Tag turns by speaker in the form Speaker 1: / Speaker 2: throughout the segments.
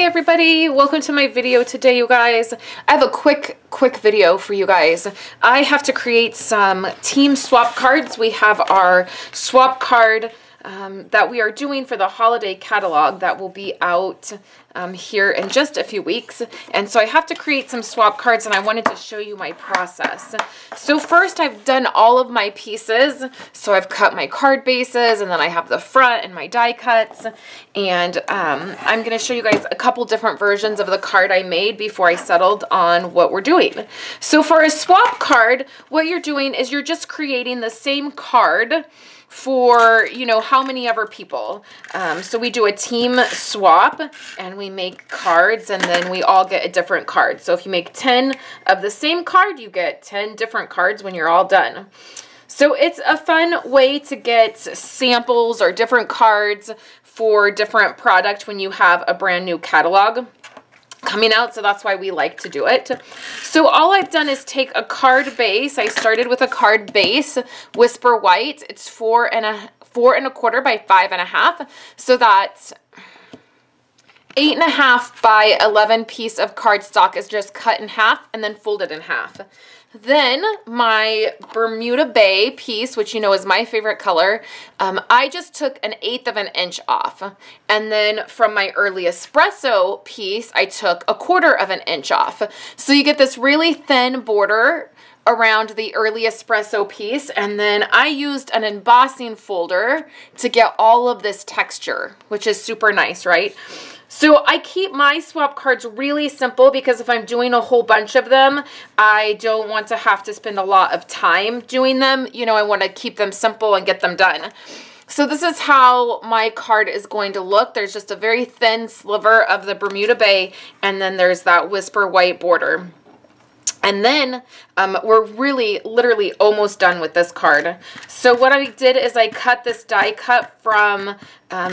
Speaker 1: Hey everybody, welcome to my video today, you guys. I have a quick video for you guys. I have to create some team swap cards. We have our swap card that we are doing for the holiday catalog that will be out here in just a few weeks. And so I have to create some swap cards, and I wanted to show you my process. So first, I've done all of my pieces. So I've cut my card bases, and then I have the front and my die cuts. And I'm going to show you guys a couple different versions of the card I made before I settled on what we're doing. So for a swap card, what you're doing is you're just creating the same card for, you know, how many ever people. So we do a team swap and we make cards, and then we all get a different card. So if you make 10 of the same card, you get 10 different cards when you're all done. So it's a fun way to get samples or different cards for different product when you have a brand new catalog coming out, so that's why we like to do it. So all I've done is take a card base. I started with a card base, Whisper White. It's 4 1/4 by 5 1/2. So that's 8 1/2 by 11 piece of cardstock is just cut in half and then folded in half. Then my Bermuda Bay piece, which you know is my favorite color, I just took 1/8 of an inch off. And then from my early espresso piece, I took 1/4 of an inch off. So you get this really thin border around the early espresso piece, and then I used an embossing folder to get all of this texture, which is super nice, right? So I keep my swap cards really simple because if I'm doing a whole bunch of them, I don't want to have to spend a lot of time doing them. You know, I want to keep them simple and get them done. So this is how my card is going to look. There's just a very thin sliver of the Bermuda Bay, and then there's that Whisper White border. And then we're really literally almost done with this card. So what I did is I cut this die cut from,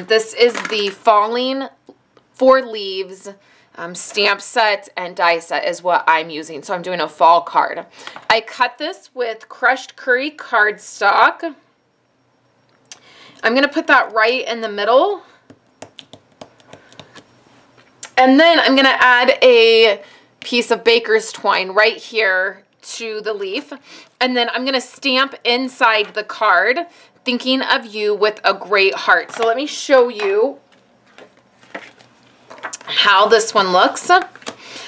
Speaker 1: this is the Falling 4 Leaves stamp set and die set is what I'm using. So I'm doing a fall card. I cut this with crushed curry cardstock. I'm going to put that right in the middle. And then I'm going to add a piece of baker's twine right here to the leaf. And then I'm going to stamp inside the card, thinking of you with a great heart. So let me show you how this one looks.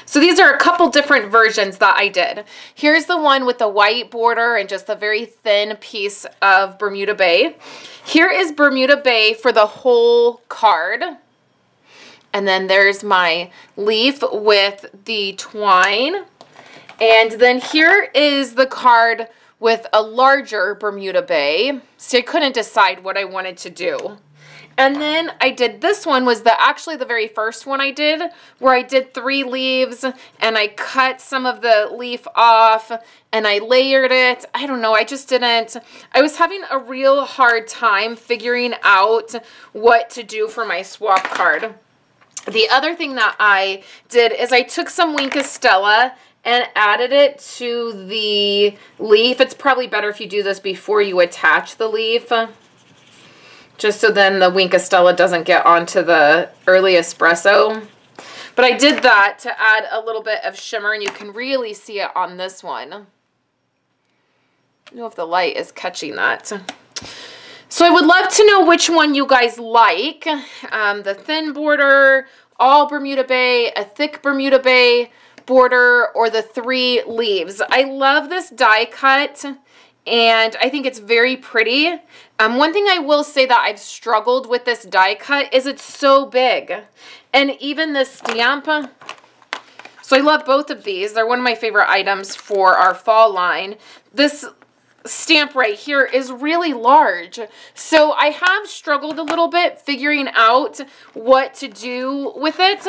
Speaker 1: So these are a couple different versions that I did. Here's the one with the white border and just a very thin piece of Bermuda Bay. Here is Bermuda Bay for the whole card. And then there's my leaf with the twine. And then here is the card with a larger Bermuda Bay. So I couldn't decide what I wanted to do. And then I did this one, was actually the very first one I did, where I did 3 leaves and I cut some of the leaf off and I layered it. I don't know, I just didn't, I was having a real hard time figuring out what to do for my swap card. The other thing that I did is I took some Wink of Stella and added it to the leaf. It's probably better if you do this before you attach the leaf, just so then the Wink of Stella doesn't get onto the early espresso. But I did that to add a little bit of shimmer, and you can really see it on this one. I don't know if the light is catching that. So I would love to know which one you guys like. The thin border, all Bermuda Bay, a thick Bermuda Bay border, or the 3 leaves. I love this die cut, and I think it's very pretty. One thing I will say that I've struggled with this die cut is it's so big. And even the stamp, so I love both of these. They're one of my favorite items for our fall line. This stamp right here is really large. So I have struggled a little bit figuring out what to do with it.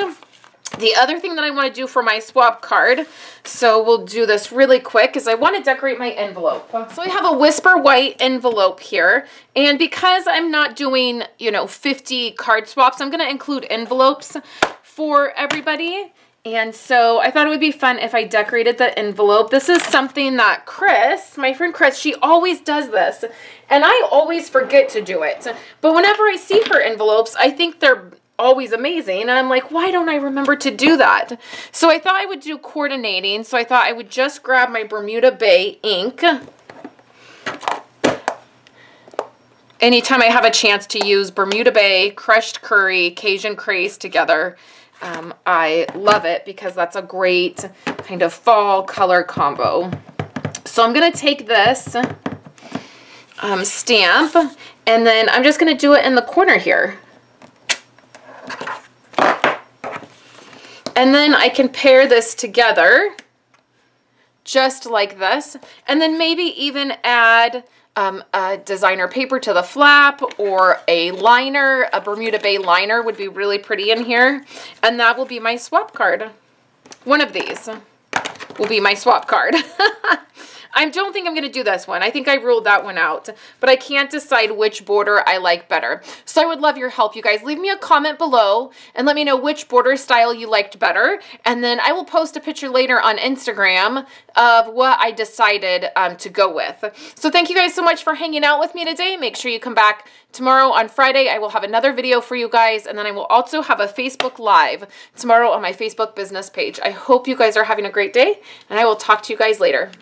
Speaker 1: The other thing that I want to do for my swap card, so we'll do this really quick, is I want to decorate my envelope. So I have a Whisper White envelope here, and because I'm not doing, you know, 50 card swaps, I'm going to include envelopes for everybody. And so I thought it would be fun if I decorated the envelope. This is something that Chris, my friend Chris, she always does this, and I always forget to do it. But whenever I see her envelopes, I think they're always amazing. And I'm like, why don't I remember to do that? So I thought I would do coordinating. So I thought I would just grab my Bermuda Bay ink. Anytime I have a chance to use Bermuda Bay, crushed curry, Cajun Craze together, I love it because that's a great kind of fall color combo. So I'm going to take this stamp, and then I'm just going to do it in the corner here. And then I can pair this together just like this, and then maybe even add a designer paper to the flap, or a liner. A Bermuda Bay liner would be really pretty in here, and that will be my swap card. One of these will be my swap card. I don't think I'm going to do this one. I think I ruled that one out, but I can't decide which border I like better. So I would love your help, you guys. Leave me a comment below and let me know which border style you liked better. And then I will post a picture later on Instagram of what I decided to go with. So thank you guys so much for hanging out with me today. Make sure you come back tomorrow on Friday. I will have another video for you guys, and then I will also have a Facebook Live tomorrow on my Facebook business page. I hope you guys are having a great day, and I will talk to you guys later.